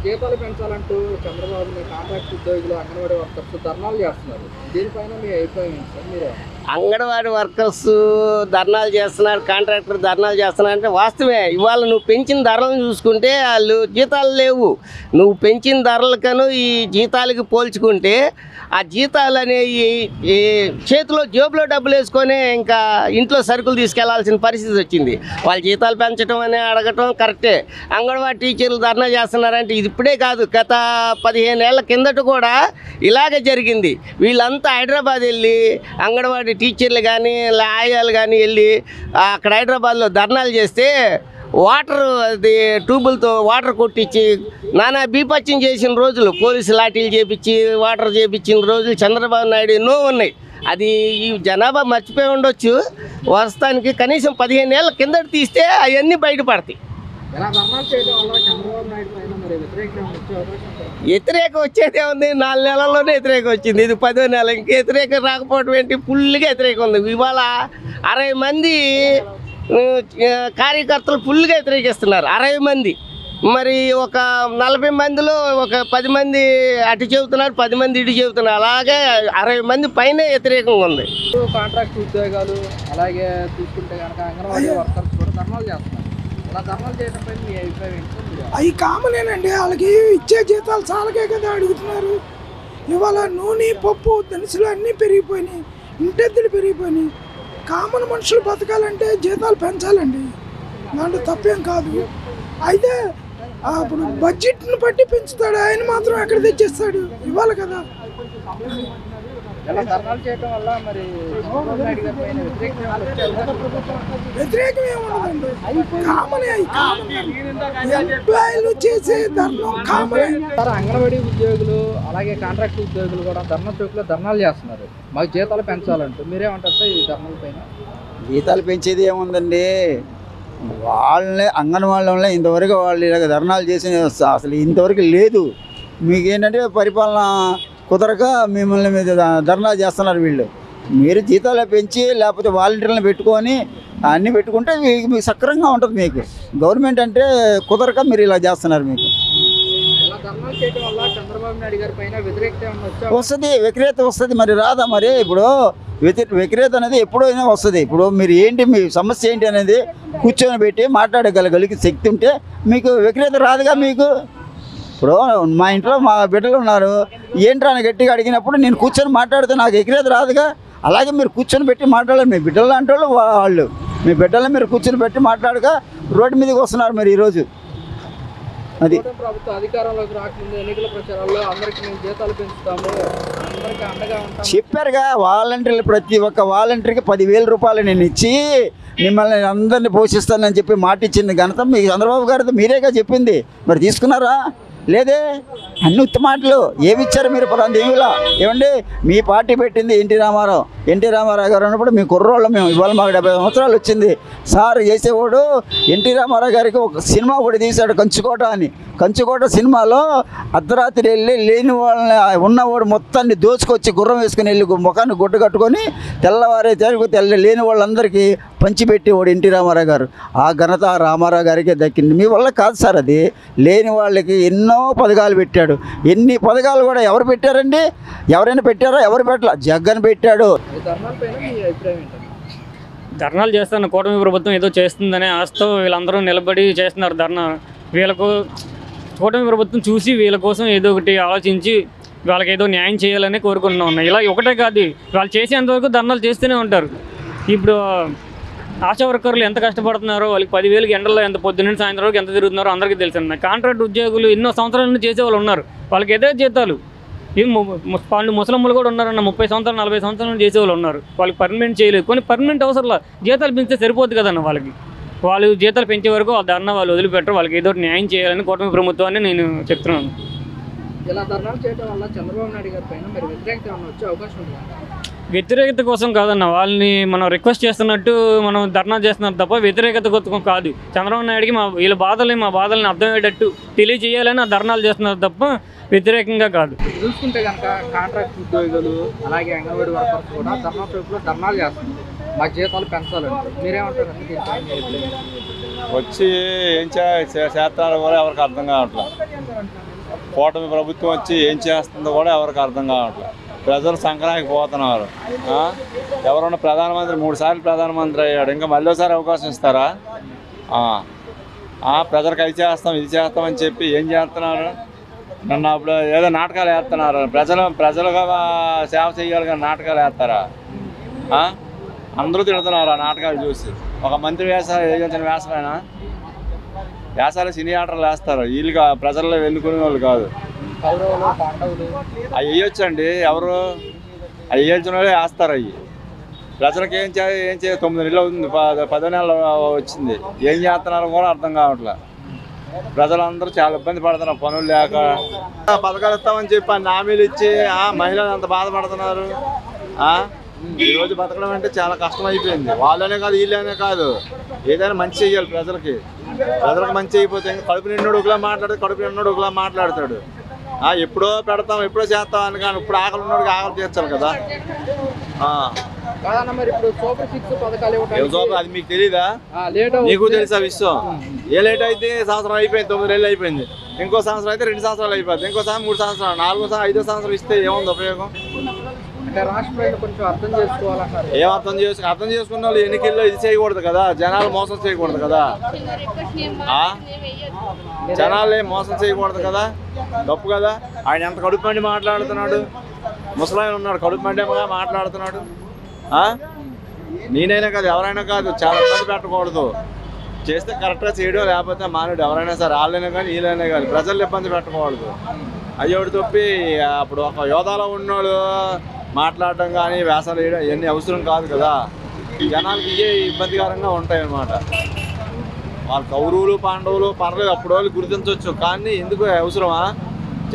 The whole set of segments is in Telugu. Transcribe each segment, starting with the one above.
జీతాలు పెంచాలంటూ చంద్రబాబుని కాంట్రాక్ట్ ఉద్యోగులు అంగన్వాడీ వర్కర్స్ ధర్నాలు చేస్తున్నారు. దీనిపైన మీ అభిప్రాయం ఏంటి సార్? మీరు అంగన్వాడీ వర్కర్స్ ధర్నాలు చేస్తున్నారు, కాంట్రాక్టర్ ధర్నాలు చేస్తున్నారు అంటే వాస్తవమే. ఇవాళ నువ్వు పెంచిన ధరలను చూసుకుంటే వాళ్ళు జీతాలు లేవు. నువ్వు పెంచిన ధరలకను ఈ జీతాలకి పోల్చుకుంటే ఆ జీతాలు అనేవి చేతిలో జేబులో డబ్బులు వేసుకొని ఇంకా ఇంట్లో సరుకులు తీసుకెళ్లాల్సిన పరిస్థితి వచ్చింది. వాళ్ళ జీతాలు పెంచడం అని అడగటం కరెక్టే. అంగన్వాడీ టీచర్లు ధర్నా చేస్తున్నారంటే ఇది ఇప్పుడే కాదు, గత 15 ఏళ్ల కిందట కూడా ఇలాగే జరిగింది. వీళ్ళంతా హైదరాబాద్ వెళ్ళి అంగన్వాడీ టీచర్లు కానీ ఆయాలు కానీ వెళ్ళి అక్కడ హైదరాబాద్లో ధర్నాలు చేస్తే వాటర్ అది ట్యూబులతో వాటర్ కొట్టించి నానా బీపత్యం చేసిన రోజులు, పోలీసు లాఠీలు చేపించి వాటర్ చేపించిన రోజులు చంద్రబాబు నాయుడు ఎన్నో ఉన్నాయి. అది ఈ జనాభా మర్చిపోయి ఉండొచ్చు. వాస్తవానికి కనీసం 15 ఏళ్ల కిందట తీస్తే అవన్నీ బయటపడతాయి. వ్యతిరేకం వచ్చేదే ఉంది. 4 నెలల్లోనే వ్యతిరేకం వచ్చింది. ఇది 10వ నెల. ఇంక వ్యతిరేకం రాకపోవడం ఏంటి? ఫుల్గా వ్యతిరేకం ఉంది. ఇవాళ 60 మంది కార్యకర్తలు ఫుల్గా వ్యతిరేకిస్తున్నారు. 60 మంది. మరి ఒక 40 మందిలో ఒక 10 మంది అటు చెబుతున్నారు, 10 మంది ఇటు చెబుతున్నారు. అలాగే 60 మంది పైన వ్యతిరేకంగా ఉంది. కాంట్రాక్ట్ ఉద్యోగాలు అలాగే తీసుకుంటే కనుక అంగన్వాడీ వర్కర్స్ కూడా ధర్నాలు చేస్తున్నారు. ఇలా ధర్నాలు చేయడం పైన మీ అభిప్రాయం ఏంటి? అవి కామనేనండి. వాళ్ళకి ఇచ్చే జీతాలు చాలకే కదా అడుగుతున్నారు. ఇవాళ నూనె, పప్పు, దినుసులు అన్నీ పెరిగిపోయినాయి, ఇంటెద్దులు పెరిగిపోయినాయి. కామన్ మనుషులు బతకాలంటే జీతాలు పెంచాలండి, దాంట్లో తప్పేం కాదు. అయితే అప్పుడు బడ్జెట్ను బట్టి పెంచుతాడు, ఆయన మాత్రం ఎక్కడ తెచ్చేస్తాడు? ఇవ్వాలి కదా. వ్యతిరేకం ఏముండదండి, కామనే. ఎంప్లాయీలు చేసే ధర్మం కామనే. అంగన్వాడీ ఉద్యోగులు అలాగే కాంట్రాక్ట్ ఉద్యోగులు కూడా ధర్నా చౌక్లో ధర్నాలు చేస్తున్నారు. మాకు జీతాలు పెంచాలంటూ మీరేమంటారు సార్ ఈ ధర్నాల పైన? జీతాలు పెంచేది ఏముందండి, వాళ్ళే అంగన్వాడీలో ఇంతవరకు వాళ్ళు ఇలాగ ధర్నాలు చేసిన అసలు ఇంతవరకు లేదు. మీకేంటంటే పరిపాలన కుదరక మిమ్మల్ని మీద ధర్నా చేస్తున్నారు వీళ్ళు. మీరు జీతాలు పెంచి లేకపోతే వాలంటీర్లను పెట్టుకొని అన్నీ పెట్టుకుంటే మీకు సక్రంగా ఉంటుంది. మీకు గవర్నమెంట్ అంటే కుదరక మీరు ఇలా చేస్తున్నారు. మీకు వస్తుంది, వ్యతిరేకత వస్తుంది. మరి రాదా? మరి ఇప్పుడు వ్యతిరేకత అనేది ఎప్పుడైనా వస్తుంది. ఇప్పుడు మీరు ఏంటి, మీ సమస్య ఏంటి అనేది కూర్చొని పెట్టి మాట్లాడగలిగే శక్తి ఉంటే మీకు వ్యతిరేకత రాదుగా. మీకు ఇప్పుడు మా ఇంట్లో మా బిడ్డలు ఉన్నారు, ఏంట్రా అని గట్టిగా అడిగినప్పుడు నేను కూర్చొని మాట్లాడితే నాకు వ్యతిరేకత రాదుగా. అలాగే మీరు కూర్చొని పెట్టి మాట్లాడాలి. మీ బిడ్డలు అంటే వాళ్ళు మీ బిడ్డలను మీరు కూర్చొని పెట్టి మాట్లాడక రోడ్డు మీదకి వస్తున్నారు మరి ఈరోజు. అది ప్రభుత్వం అధికారంలోకి రాకముందు ఎన్నికల ప్రచారాల్లో అందరికీ మేము జీతాలు పెంచుతాము, అందరికీ అండగా ఉంటాము చెప్పారుగా. వాలంటీర్లు ప్రతి ఒక్క వాలంటీర్కి 10,000 రూపాయలు నేను ఇచ్చి మిమ్మల్ని అందరినీ పోషిస్తానని చెప్పి మాట ఇచ్చింది ఘనత మీ చంద్రబాబు గారితో మీరేగా చెప్పింది. మరి తీసుకున్నారా? లేదే. అన్ని ఉత్త మాటలు. ఏమి ఇచ్చారు మీరు? పలాందేమిలా ఏమండి? మీ పార్టీ పెట్టింది ఎన్టీ రామారావు గారు అన్నప్పుడు మీ కుర్రోళ్ళు మేము ఇవాళ మాకు 70 సంవత్సరాలు వచ్చింది సార్ చేసేవాడు. ఎన్టీ రామారావు గారికి ఒక సినిమా కూడా తీశాడు, కంచుకోట అని. కంచుకోట సినిమాలో అర్ధరాత్రి వెళ్ళి లేని వాళ్ళని ఉన్నవాడు మొత్తాన్ని దోచుకొచ్చి గుర్రం వేసుకుని వెళ్ళి ముఖాన్ని గుడ్డ కట్టుకొని తెల్లవారే లేని వాళ్ళందరికీ పంచిపెట్టేవాడు ఎన్టీ రామారావు గారు. ఆ ఘనత రామారావు గారికే దక్కింది. మీ వల్ల కాదు సార్ అది. లేని వాళ్ళకి ఎన్నో పథకాలు పెట్టాడు. ఎన్ని పథకాలు కూడా ఎవరు పెట్టారండి? ఎవరైనా పెట్టారా? ఎవరు పెట్టాల? జగన్ పెట్టాడు. ధర్నాలు చేస్తాను. కూటమి ప్రభుత్వం ఏదో చేస్తుందనే ఆశతో వీళ్ళందరూ నిలబడి చేస్తున్నారు ధర్నా. వీళ్ళకు కూటమి ప్రభుత్వం చూసి వీళ్ళ కోసం ఏదో ఒకటి ఆలోచించి వాళ్ళకి ఏదో న్యాయం చేయాలని కోరుకుంటున్నాం. ఇలా ఒకటే కాదు, వాళ్ళు చేసేంతవరకు ధర్నాలు చేస్తూనే ఉంటారు. ఇప్పుడు ఆశా వర్కర్లు ఎంత కష్టపడుతున్నారో, వాళ్ళకి 10,000 ఎండల్లో ఎంత పొద్దున్న సాయంత్రం వరకు ఎంత తిరుగుతున్నారో అందరికీ తెలిసింది. కాంట్రాక్ట్ ఉద్యోగులు ఎన్నో సంవత్సరాల నుంచి చేసే వాళ్ళు ఉన్నారు, వాళ్ళకి ఏదో జీతాలు. వాళ్ళు ముసలమ్మలు కూడా ఉన్నారన్న 30 సంవత్సరాలు 40 సంవత్సరాల నుంచి చేసేవాళ్ళు ఉన్నారు. వాళ్ళకి పర్మనెంట్ చేయలేదు. కొన్ని పర్మనెంట్ అవసరంలా జీతాలు పెంచితే సరిపోతుంది కదన్న. వాళ్ళకి వాళ్ళు జీతాలు పెంచే వరకు ఆ ధర్నా వాళ్ళు వదిలిపెట్టరు. వాళ్ళకి ఏదో న్యాయం చేయాలని కూటమి ప్రభుత్వాన్ని నేను చెప్తున్నాను. ఇలా ధర్నాలు చేయడం వల్ల చంద్రబాబు నాయుడు గారి పైన మరి వ్యతిరేకత వచ్చే అవకాశం ఉంటుంది? వ్యతిరేకత కోసం కాదన్న, వాళ్ళని మనం రిక్వెస్ట్ చేస్తున్నట్టు మనం ధర్నా చేస్తున్నారు తప్ప వ్యతిరేకత కోసం కాదు. చంద్రబాబు నాయుడికి మా బాధల్ని అర్థమయ్యేటట్టు తెలియజేయాలని ఆ ధర్నాలు చేస్తున్నారు తప్ప వ్యతిరేకంగా కాదు. చూసుకుంటే కనుక కాంట్రాక్ట్ ఉద్యోగులు అలాగే అంగన్వాడీ వర్కర్స్ కూడా ధర్నా చౌక్లో ధర్నాలు చేస్తున్నారు. మా జీతాలు పెంచాలంటే మీరేమంటారు? వచ్చి ఏం చేస్తారు కూడా ఎవరికి అర్థం కావట్లేదు. కూటమి ప్రభుత్వం వచ్చి ఏం చేస్తుందో కూడా ఎవరికి అర్థం కావట్లేదు. ప్రజలు సంక్రాంతికి పోతున్నారు. ఎవరన్నా ప్రధానమంత్రి 3 సార్లు ప్రధానమంత్రి అయ్యాడు, ఇంకా మళ్ళీసారి అవకాశం ఇస్తారా? ప్రజలకు అది చేస్తాం ఇది చేస్తామని చెప్పి ఏం చేస్తున్నారు? నన్ను అప్పుడు ఏదో నాటకాలు వేస్తున్నారు. ప్రజలుగా సేవ చేయాలి కానీ నాటకాలు వేస్తారా? అందరూ తిడుతున్నారు ఆ నాటకాలు చూసి. ఒక మంత్రి వేసిన వేసమైనా వేసాలు సినీ ఆటలు వేస్తారు. వీళ్ళుగా ప్రజల్లో వెళ్ళుకునే వాళ్ళు కాదు. అవి వేయొచ్చండి, ఎవరు అవి వేయించిన వాళ్ళే వేస్తారు. అవి ప్రజలకు ఏం చేయాలి? 9 నెలలు అవుతుంది, 10 నెలలు వచ్చింది. ఏం చేస్తున్నారో కూడా అర్థం కావట్లేదు. ప్రజలందరూ చాలా ఇబ్బంది పడుతున్నారు పనులు లేక. పథకాలు ఇస్తామని చెప్పి హామీలు ఇచ్చి మహిళలు అంత బాధపడుతున్నారు. ఈరోజు బతకడం అంటే చాలా కష్టం అయిపోయింది. వాళ్ళనే కాదు వీళ్ళనే కాదు, ఏదైనా మంచి చెయ్యాలి ప్రజలకి. ప్రజలకు మంచి అయిపోతే కడుపు నిండు ఒకలా మాట్లాడతాడు, కడుపు నిండు ఒకలా మాట్లాడతాడు. ఎప్పుడో పెడతాం ఎప్పుడో చేస్తాం అని కానీ ఇప్పుడు ఆకలి ఉన్నోడికి ఆకలి తీర్చాలి కదా. అది మీకు తెలీదా? నీకు తెలుసా విషయం? ఏ లేట్ అయితే సంవత్సరం అయిపోయింది, 9 నెలలు అయిపోయింది. ఇంకో సంవత్సరం అయితే 2 సంవత్సరాలు అయిపోతుంది. ఇంకో సంవత్సరం 3 సంవత్సరాలు, 4వ సంవత్సరం 5వ సంవత్సరం ఇస్తే ఏముంది ఉపయోగం? ఏం అర్థం చేసుకున్న వాళ్ళు ఎన్నికల్లో ఇది చేయకూడదు కదా, జనాలు మోసం చేయకూడదు కదా. జనాలు ఏం మోసం చేయకూడదు కదా, తప్పు కదా. ఆయన ఎంత కడుపు మండి మాట్లాడుతున్నాడు, ముసలాయన ఉన్నాడు కడుపు మండిగా మాట్లాడుతున్నాడు. నేనైనా కాదు ఎవరైనా కాదు, చాలా ఇబ్బంది పెట్టకూడదు. చేస్తే కరెక్ట్గా చేయడం, లేకపోతే మానేడు. ఎవరైనా సరే వాళ్ళైనా కానీ వీళ్ళైనా కానీ ప్రజలు ఇబ్బంది పెట్టకూడదు. అయ్యోడు తప్పి అప్పుడు ఒక యోధాలో ఉన్నోడు మాట్లాడటం కానీ వేసాలు వేయడం ఇవన్నీ అవసరం కాదు కదా. జనాలకి ఇవే ఇబ్బందికరంగా ఉంటాయి అన్నమాట. వాళ్ళ కౌరవులు పాండవులు పర్లేదు అప్పుడు వాళ్ళు గుర్తించవచ్చు, కానీ ఎందుకు అవసరమా?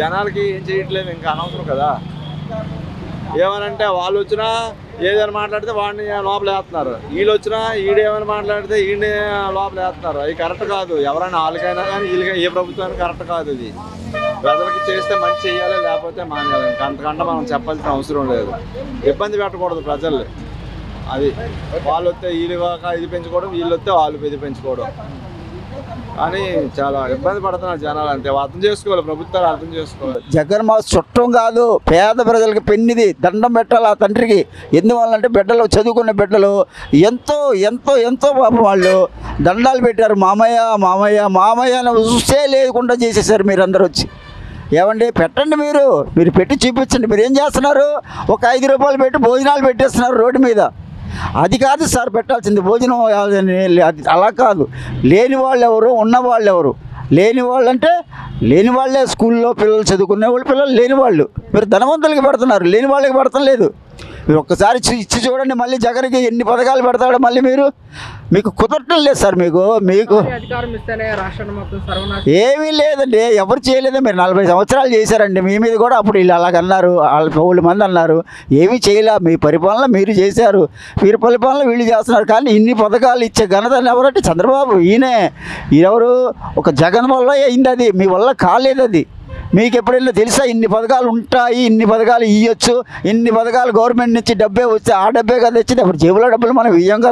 జనాలకి ఏం చేయట్లేదు, ఇంకా అనవసరం కదా. ఏమనంటే వాళ్ళు వచ్చినా ఏదైనా మాట్లాడితే వాడిని లోపల వేస్తున్నారు, వీళ్ళు వచ్చినా ఈడేమైనా మాట్లాడితే ఈయన లోపల వేస్తున్నారు. అది కరెక్ట్ కాదు. ఎవరైనా వాళ్ళకైనా కానీ వీళ్ళకైనా ఏ ప్రభుత్వానికి కరెక్ట్ కాదు. ఇది ప్రజలకి చేస్తే మంచి చేయాలి, లేకపోతే మానేయాలి. అంతకంటే మనం చెప్పాల్సిన అవసరం లేదు. ఇబ్బంది పెట్టకూడదు ప్రజల్ని. అది వాళ్ళు వస్తే వీళ్ళు ఇది పెంచుకోవడం, వీళ్ళు వస్తే వాళ్ళు ఇది పెంచుకోవడం. కానీ చాలా ఇబ్బంది పడుతున్నారు జనాలు. అంతే అర్థం చేసుకోవాలి, ప్రభుత్వాలు అర్థం చేసుకోవాలి. జగన్ మా చుట్టం కాదు, పేద ప్రజలకి పెన్నిది. దండం పెట్టాలి ఆ తండ్రికి. ఎందువల్లంటే బిడ్డలు, చదువుకున్న బిడ్డలు ఎంతో ఎంతో ఎంతో పాపం వాళ్ళు దండాలు పెట్టారు. మామయ్య మామయ్య మామయ్య అని చూసే లేకుండా చేసేసారు మీరందరూ వచ్చి. ఏమండి పెట్టండి, మీరు పెట్టి చూపించండి. మీరు ఏం చేస్తున్నారు? ఒక 5 రూపాయలు పెట్టి భోజనాలు పెట్టేస్తున్నారు రోడ్డు మీద. అది కాదు సార్ పెట్టాల్సింది భోజనం. అది అలా కాదు. లేని వాళ్ళు ఎవరు, ఉన్న వాళ్ళు ఎవరు? లేని వాళ్ళు అంటే లేని వాళ్ళే. స్కూల్లో పిల్లలు చదువుకునే వాళ్ళు పిల్లలు లేని వాళ్ళు. మీరు ధనవంతులకి పెడుతున్నారు, లేని వాళ్ళకి పెడతాం లేదు. మీరు ఒక్కసారి ఇచ్చి చూడండి, మళ్ళీ జగన్కి ఎన్ని పథకాలు పెడతాడో మళ్ళీ మీకు కుదరటం లేదు సార్. మీకు ఏమీ లేదండి, ఎవరు చేయలేదు. మీరు 40 సంవత్సరాలు చేశారండి. మీ మీద కూడా అప్పుడు వీళ్ళు అలాగన్నారు, వాళ్ళు 100 మంది అన్నారు. ఏమీ చేయలే. మీ పరిపాలన మీరు చేశారు, మీరు పరిపాలన వీళ్ళు చేస్తున్నారు. కానీ ఇన్ని పథకాలు ఇచ్చే ఘనత ఎవరంటే చంద్రబాబు. ఈయనే. ఎవరు? ఒక జగన్ వల్ల అయింది, అది మీ వల్ల కాలేదు. అది మీకు ఎప్పుడైనా తెలుసా? ఇన్ని పథకాలు ఉంటాయి, ఇన్ని పథకాలు ఇవ్వచ్చు, ఇన్ని పథకాలు గవర్నమెంట్ నుంచి డబ్బే వస్తే ఆ డబ్బే కదా తెచ్చింది. అప్పుడు జేబులో డబ్బులు మనం ఇయ్యం కదా.